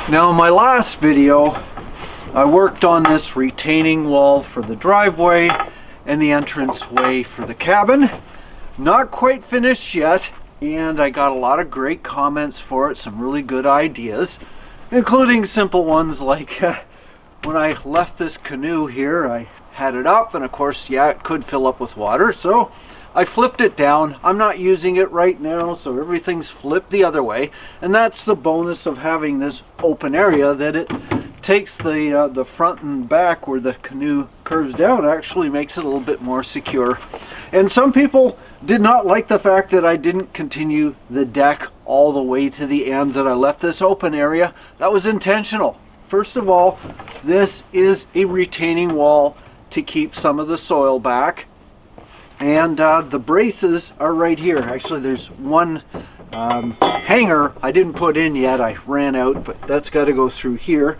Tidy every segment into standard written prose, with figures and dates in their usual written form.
Now in my last video, I worked on this retaining wall for the driveway and the entranceway for the cabin. Not quite finished yet, and I got a lot of great comments for it, some really good ideas, including simple ones like when I left this canoe here, I had it up, and of course, yeah, it could fill up with water, so I flipped it down. I'm not using it right now, so everything's flipped the other way, and that's the bonus of having this open area, that it takes the front and back where the canoe curves down, actually makes it a little bit more secure. And some people did not like the fact that I didn't continue the deck all the way to the end, that I left this open area. That was intentional. First of all, this is a retaining wall to keep some of the soil back. And the braces are right here. Actually, there's one hanger I didn't put in yet. I ran out, but that's got to go through here.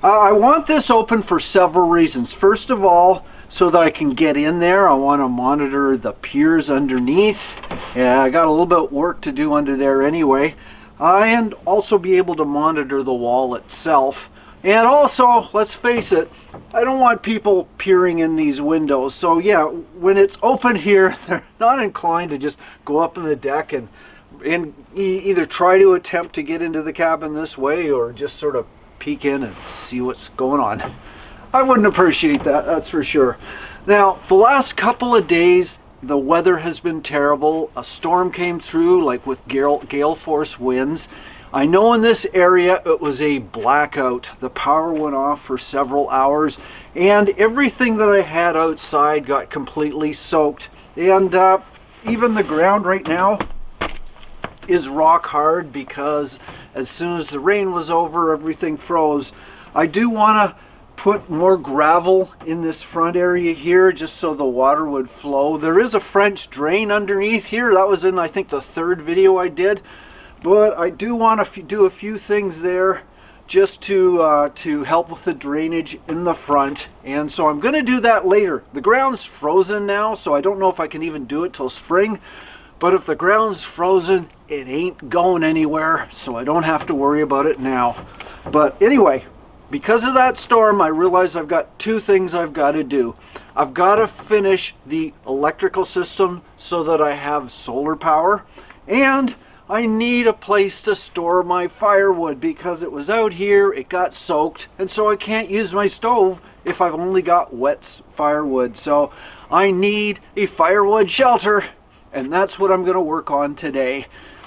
I want this open for several reasons. First of all, so that I can get in there. I want to monitor the piers underneath. Yeah, I got a little bit of work to do under there anyway. And also be able to monitor the wall itself. And also, let's face it, I don't want people peering in these windows. So yeah, when it's open here, they're not inclined to just go up on the deck and either try to attempt to get into the cabin this way, or just sort of peek in and see what's going on. I wouldn't appreciate that, that's for sure. Now, the last couple of days, the weather has been terrible. A storm came through, like with gale force winds. I know in this area it was a blackout. The power went off for several hours, and everything that I had outside got completely soaked. And even the ground right now is rock hard, because as soon as the rain was over, everything froze. I do want to put more gravel in this front area here, just so the water would flow. There is a French drain underneath here. That was in, I think, the third video I did. But I do want to do a few things there just to help with the drainage in the front. And so I'm going to do that later. The ground's frozen now, so I don't know if I can even do it till spring. But if the ground's frozen, it ain't going anywhere, so I don't have to worry about it now. But anyway, because of that storm, I realized I've got two things I've got to do. I've got to finish the electrical system so that I have solar power, and I need a place to store my firewood, because it was out here, it got soaked, and so I can't use my stove if I've only got wet firewood. So I need a firewood shelter, and that's what I'm going to work on today.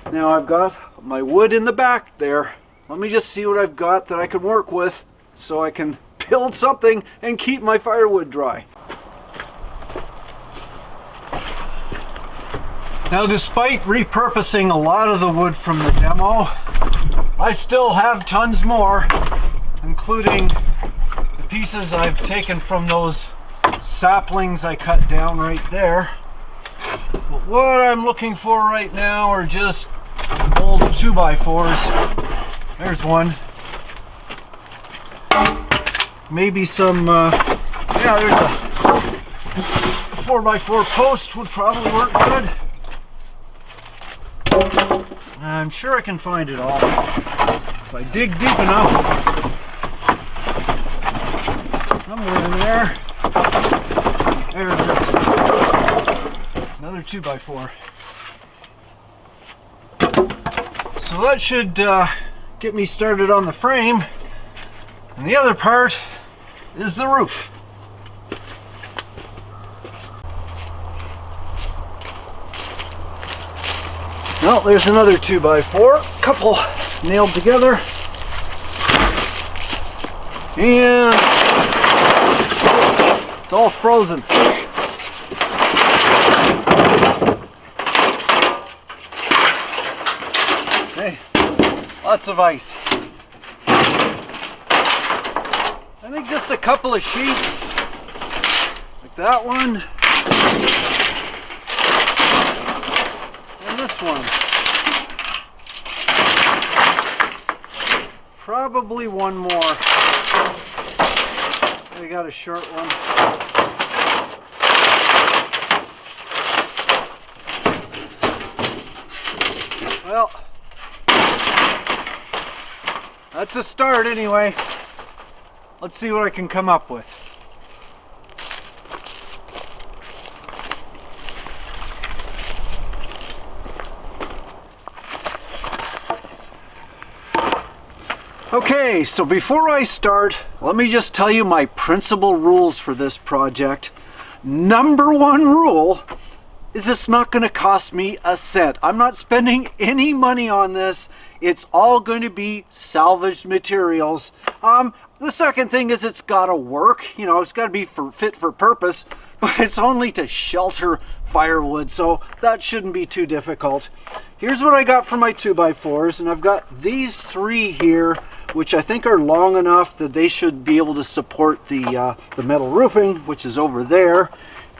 Now I've got my wood in the back there. Let me just see what I've got that I can work with so I can build something and keep my firewood dry. Now, despite repurposing a lot of the wood from the demo, I still have tons more, including the pieces I've taken from those saplings I cut down right there. But what I'm looking for right now are just old 2x4s. There's one. Maybe some, yeah, there's a 4x4 post would probably work good. I'm sure I can find it all if I dig deep enough. Somewhere in there. There it is. Another 2x4. So that should get me started on the frame. And the other part is the roof. Well, there's another 2x4, couple nailed together, and it's all frozen. Hey, lots of ice. I think just a couple of sheets, like that one. This one. Probably one more. I got a short one. Well, That's a start anyway. Let's see what I can come up with. Okay, so before I start, let me just tell you my principal rules for this project. Number one rule is it's not going to cost me a cent. I'm not spending any money on this. It's all going to be salvaged materials. The second thing is it's got to work. You know, it's got to be fit for purpose, but it's only to shelter firewood, so that shouldn't be too difficult. Here's what I got for my 2x4s, and I've got these 3 here, which I think are long enough that they should be able to support the metal roofing, which is over there.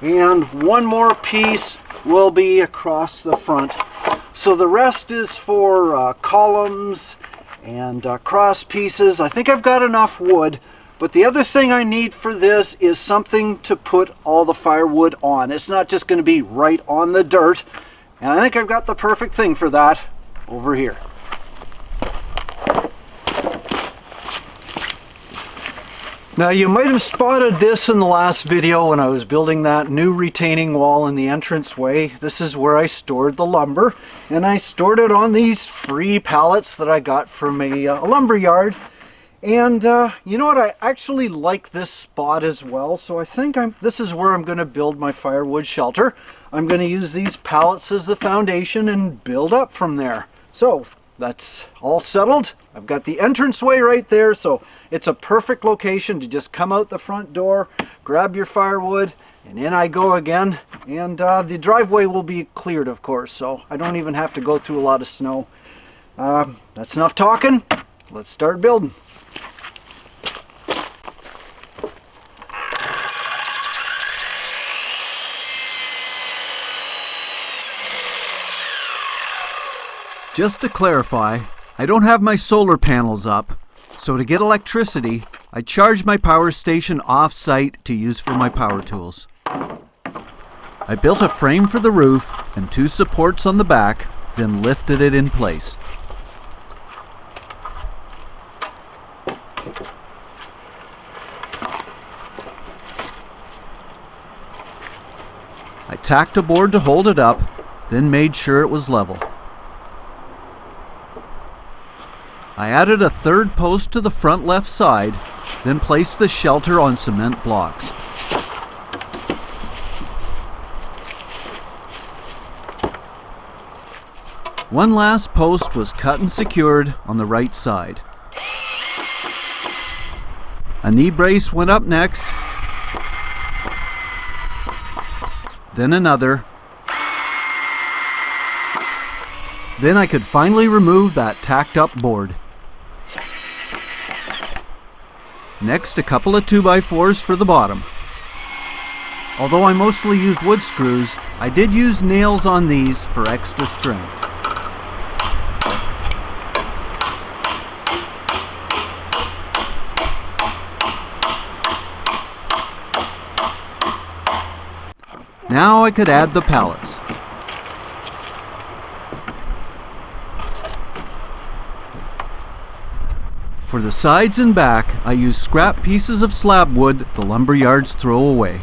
And one more piece will be across the front. So the rest is for columns and cross pieces. I think I've got enough wood, but the other thing I need for this is something to put all the firewood on. It's not just going to be right on the dirt, and I think I've got the perfect thing for that over here. Now you might have spotted this in the last video when I was building that new retaining wall in the entranceway. This is where I stored the lumber, and I stored it on these free pallets that I got from a lumber yard. And you know what, I actually like this spot as well, so I think this is where I'm going to build my firewood shelter. I'm going to use these pallets as the foundation and build up from there. So that's all settled. I've got the entranceway right there, so it's a perfect location to just come out the front door, grab your firewood, and in I go again. And the driveway will be cleared, of course, so I don't even have to go through a lot of snow. That's enough talking. Let's start building. Just to clarify, I don't have my solar panels up, so to get electricity, I charge my power station off-site to use for my power tools. I built a frame for the roof and 2 supports on the back, then lifted it in place. I tacked a board to hold it up, then made sure it was level. I added a 3rd post to the front left side, then placed the shelter on cement blocks. One last post was cut and secured on the right side. A knee brace went up next, then another. Then I could finally remove that tacked up board. Next, a couple of 2x4s for the bottom. Although I mostly used wood screws, I did use nails on these for extra strength. Now I could add the pallets. For the sides and back, I use scrap pieces of slab wood the lumber yards throw away.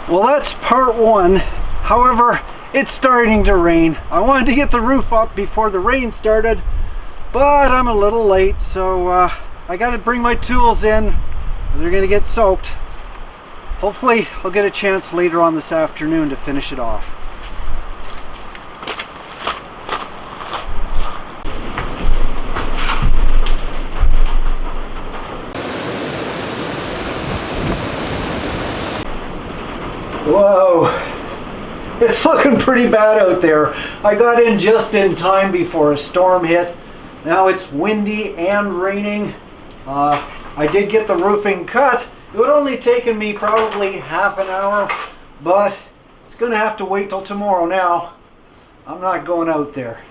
Well, that's part 1. However, it's starting to rain. I wanted to get the roof up before the rain started, but I'm a little late, so I got to bring my tools in. They're going to get soaked. Hopefully, I'll get a chance later on this afternoon to finish it off. Whoa, it's looking pretty bad out there. I got in just in time before a storm hit, Now it's windy and raining. I did get the roofing cut. It would only taken me probably half an hour, but it's gonna have to wait till tomorrow now. I'm not going out there.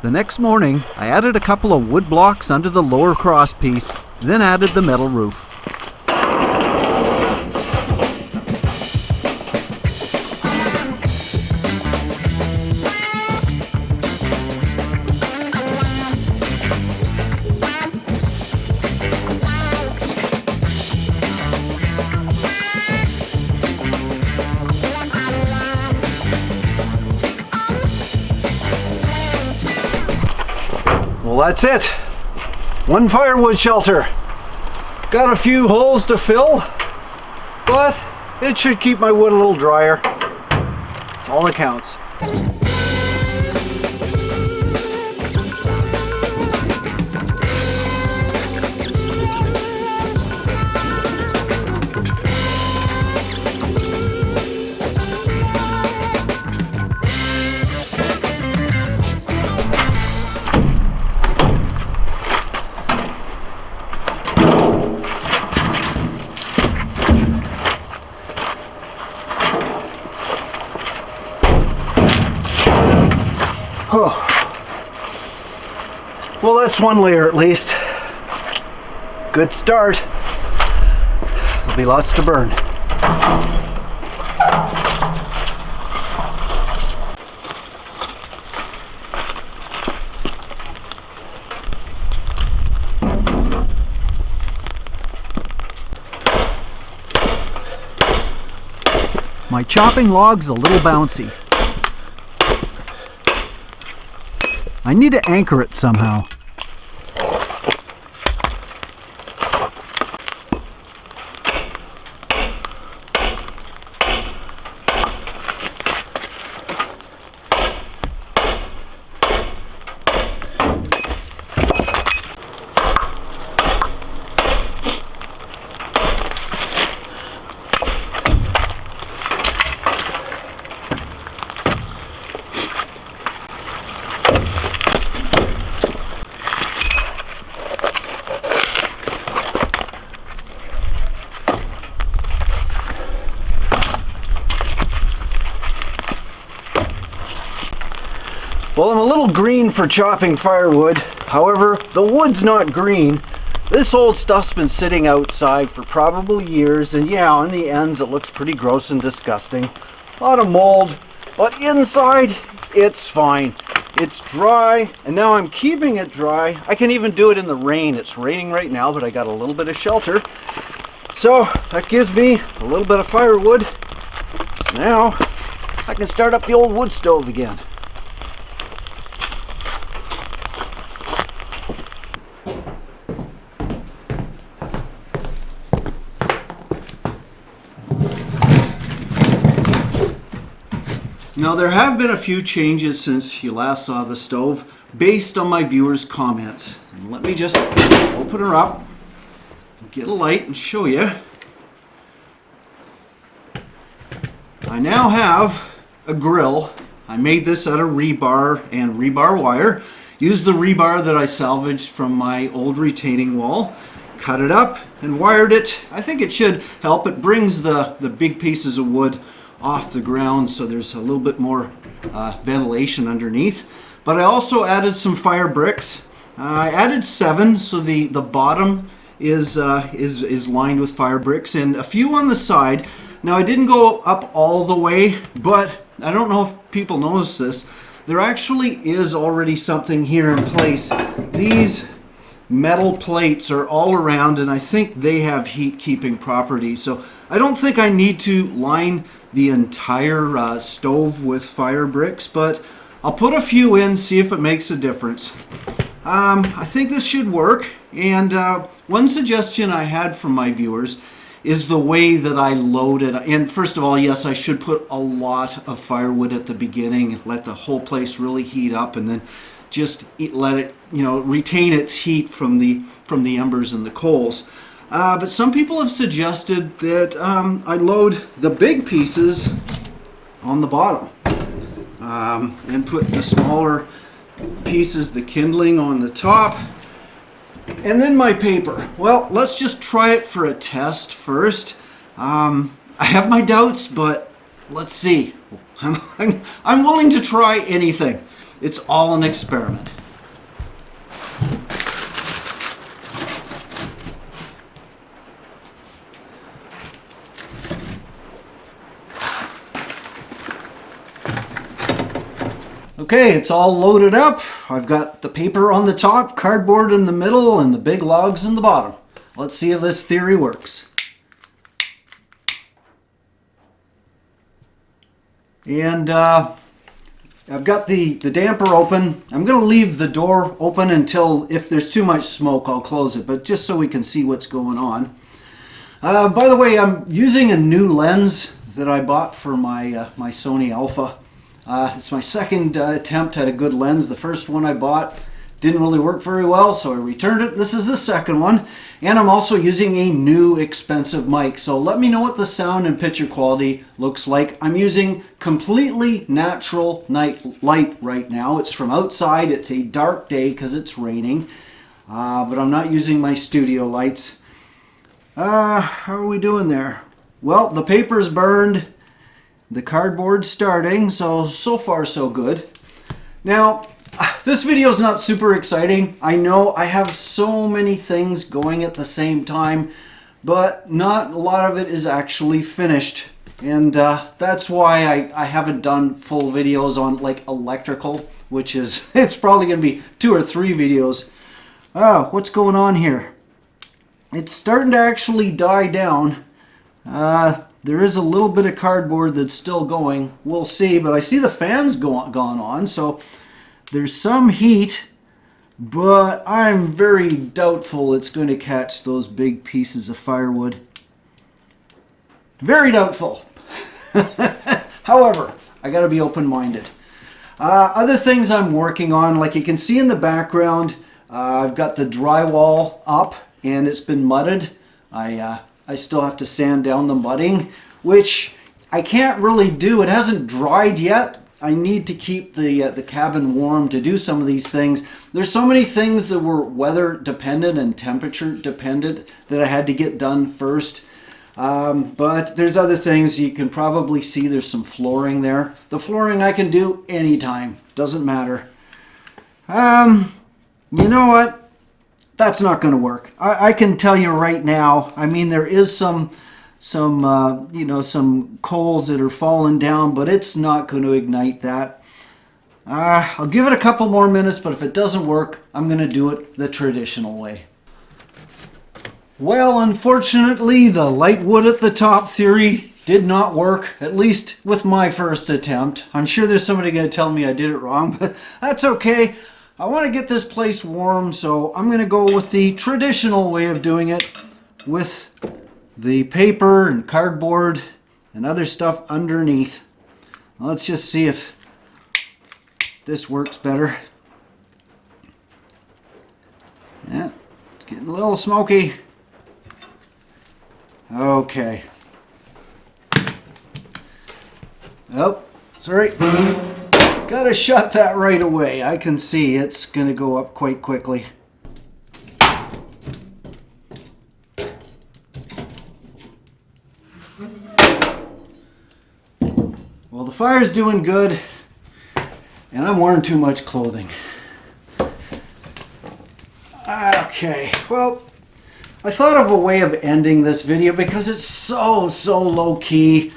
The next morning, I added a couple of wood blocks under the lower cross piece, then added the metal roof. Well, that's it. One firewood shelter. Got a few holes to fill, but it should keep my wood a little drier. That's all that counts. Oh. Well, that's one layer at least. Good start. There'll be lots to burn. My chopping log's a little bouncy. I need to anchor it somehow. Well, I'm a little green for chopping firewood. However, the wood's not green. This old stuff's been sitting outside for probably years, and yeah, on the ends it looks pretty gross and disgusting. A lot of mold, but inside it's fine. It's dry, and now I'm keeping it dry. I can even do it in the rain. It's raining right now, but I got a little bit of shelter. So that gives me a little bit of firewood. So now I can start up the old wood stove again. Now there have been a few changes since you last saw the stove based on my viewers' comments. And let me just open her up, get a light and show you. I now have a grill. I made this out of rebar and rebar wire. Used the rebar that I salvaged from my old retaining wall, cut it up and wired it. I think it should help. It brings the big pieces of wood off the ground so there's a little bit more ventilation underneath. But I also added some fire bricks. I added 7, so the bottom is lined with fire bricks and a few on the side. Now I didn't go up all the way, but I don't know if people notice this. There actually is already something here in place. These metal plates are all around and I think they have heat keeping properties. So I don't think I need to line the entire stove with fire bricks, but I'll put a few in, see if it makes a difference. I think this should work, and one suggestion I had from my viewers is the way that I load it. And first of all, yes, I should put a lot of firewood at the beginning and let the whole place really heat up, and then just let it, retain its heat from the embers and the coals. But some people have suggested that I load the big pieces on the bottom and put the smaller pieces, the kindling, on the top, and then my paper. Well, let's just try it for a test first. I have my doubts, but let's see. I'm willing to try anything. It's all an experiment. Okay, it's all loaded up. I've got the paper on the top, cardboard in the middle, and the big logs in the bottom. Let's see if this theory works. And I've got the damper open. I'm going to leave the door open until, if there's too much smoke, I'll close it, but just so we can see what's going on. By the way, I'm using a new lens that I bought for my Sony Alpha. It's my second attempt at a good lens. The first one I bought didn't really work very well, so I returned it. This is the second one, and I'm also using a new expensive mic. So let me know what the sound and picture quality looks like. I'm using completely natural night light right now. It's from outside. It's a dark day because it's raining, but I'm not using my studio lights. How are we doing there? Well, the paper's burned. The cardboard's starting, so far so good. Now, this video is not super exciting. I know I have so many things going at the same time, but not a lot of it is actually finished. And that's why I haven't done full videos on like electrical, which is, it's probably going to be 2 or 3 videos. Oh, what's going on here? It's starting to actually die down. There is a little bit of cardboard that's still going. We'll see, but I see the fan's gone on, so there's some heat, but I'm very doubtful it's going to catch those big pieces of firewood. Very doubtful. However, I got to be open-minded. Other things I'm working on, like you can see in the background, I've got the drywall up and it's been mudded. I still have to sand down the mudding, which I can't really do. It hasn't dried yet. I need to keep the cabin warm to do some of these things. There's so many things that were weather dependent and temperature dependent that I had to get done first. But there's other things. You can probably see there's some flooring there. The flooring I can do anytime. Doesn't matter. You know what? That's not going to work. I can tell you right now. I mean, there is some coals that are falling down, but it's not going to ignite that. I'll give it a couple more minutes, but if it doesn't work, I'm going to do it the traditional way. Well, unfortunately, the light wood at the top theory did not work, at least with my first attempt. I'm sure there's somebody going to tell me I did it wrong, but that's okay. I want to get this place warm, so I'm going to go with the traditional way of doing it, with the paper and cardboard and other stuff underneath. Let's just see if this works better. Yeah, it's getting a little smoky. Okay. Oh, sorry. Gotta shut that right away. I can see it's gonna go up quite quickly. Well, the fire's doing good, and I'm wearing too much clothing. Okay, well, I thought of a way of ending this video because it's so low key.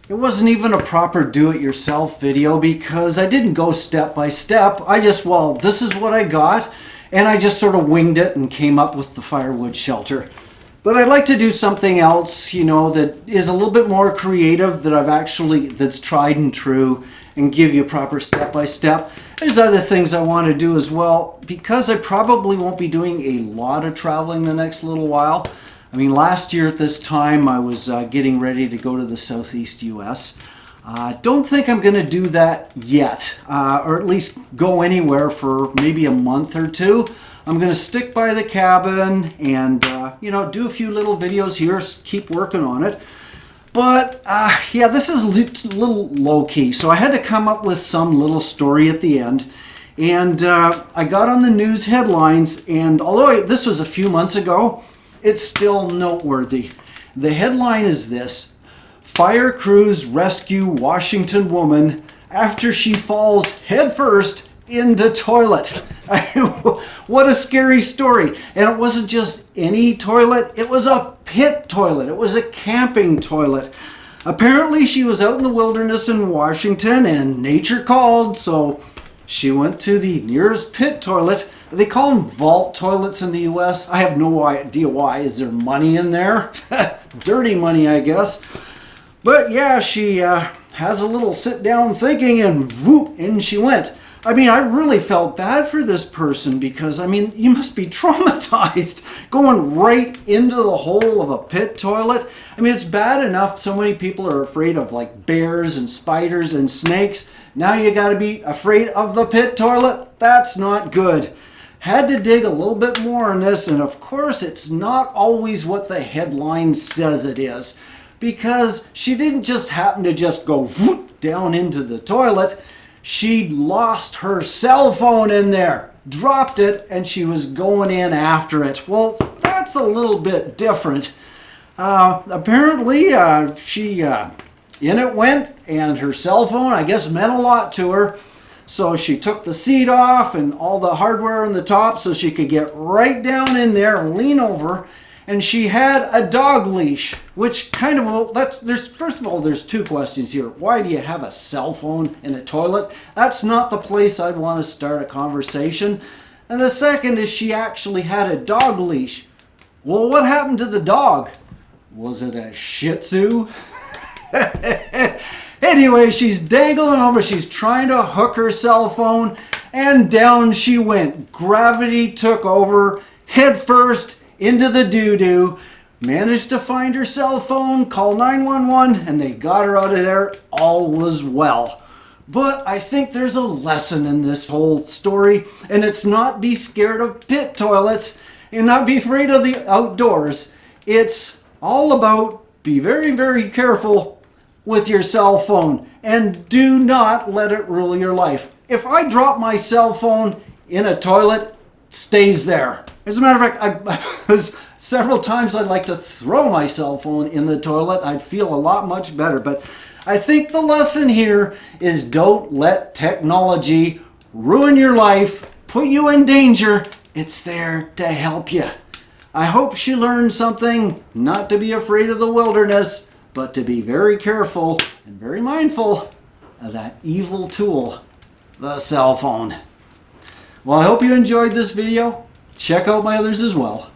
It wasn't even a proper do-it-yourself video because I didn't go step by step. I just, well, this is what I got, and I just sort of winged it and came up with the firewood shelter. But I'd like to do something else, you know, that is a little bit more creative, that's tried and true, and give you proper step by step. There's other things I want to do as well, because I probably won't be doing a lot of traveling the next little while. I mean, last year at this time, I was getting ready to go to the Southeast U.S. Don't think I'm going to do that yet, or at least go anywhere for maybe a month or two. I'm going to stick by the cabin and, you know, do a few little videos here, keep working on it. But, yeah, this is a little low-key, so I had to come up with some little story at the end. And I got on the news headlines, and although this was a few months ago, it's still noteworthy. The headline is this: Fire crews rescue Washington woman after she falls headfirst into toilet. What a scary story. And it wasn't just any toilet, it was a pit toilet. It was a camping toilet. Apparently she was out in the wilderness in Washington and nature called, so she went to the nearest pit toilet. They call them vault toilets in the US. I have no idea why. Is there money in there? Dirty money, I guess. But yeah, she has a little sit down thinking and whoop, in she went. I mean, I really felt bad for this person because, I mean, you must be traumatized going right into the hole of a pit toilet. I mean, it's bad enough so many people are afraid of like bears and spiders and snakes. Now you got to be afraid of the pit toilet. That's not good. Had to dig a little bit more on this, and of course it's not always what the headline says it is, because she didn't just happen to just go whoop down into the toilet. She lost her cell phone in there, dropped it, and she was going in after it. Well, that's a little bit different. Apparently, she in it went, and her cell phone, I guess, meant a lot to her. So she took the seat off and all the hardware on the top so she could get right down in there and lean over. And she had a dog leash, which kind of, first of all, there's two questions here. Why do you have a cell phone in a toilet? That's not the place I'd want to start a conversation. And the second is she actually had a dog leash. Well, what happened to the dog? Was it a Shih Tzu? Anyway, she's dangling over, she's trying to hook her cell phone, and down she went. Gravity took over, head first into the doo-doo. Managed to find her cell phone, call 911, and they got her out of there. All was well. But I think there's a lesson in this whole story, and it's not be scared of pit toilets and not be afraid of the outdoors. It's all about be very, very careful with your cell phone and do not let it rule your life. If I drop my cell phone in a toilet, it stays there. As a matter of fact, I was several times I'd like to throw my cell phone in the toilet. I'd feel a lot much better. But I think the lesson here is don't let technology ruin your life, put you in danger. It's there to help you. I hope she learned something, not to be afraid of the wilderness, but to be very careful and very mindful of that evil tool, the cell phone. Well, I hope you enjoyed this video. Check out my others as well.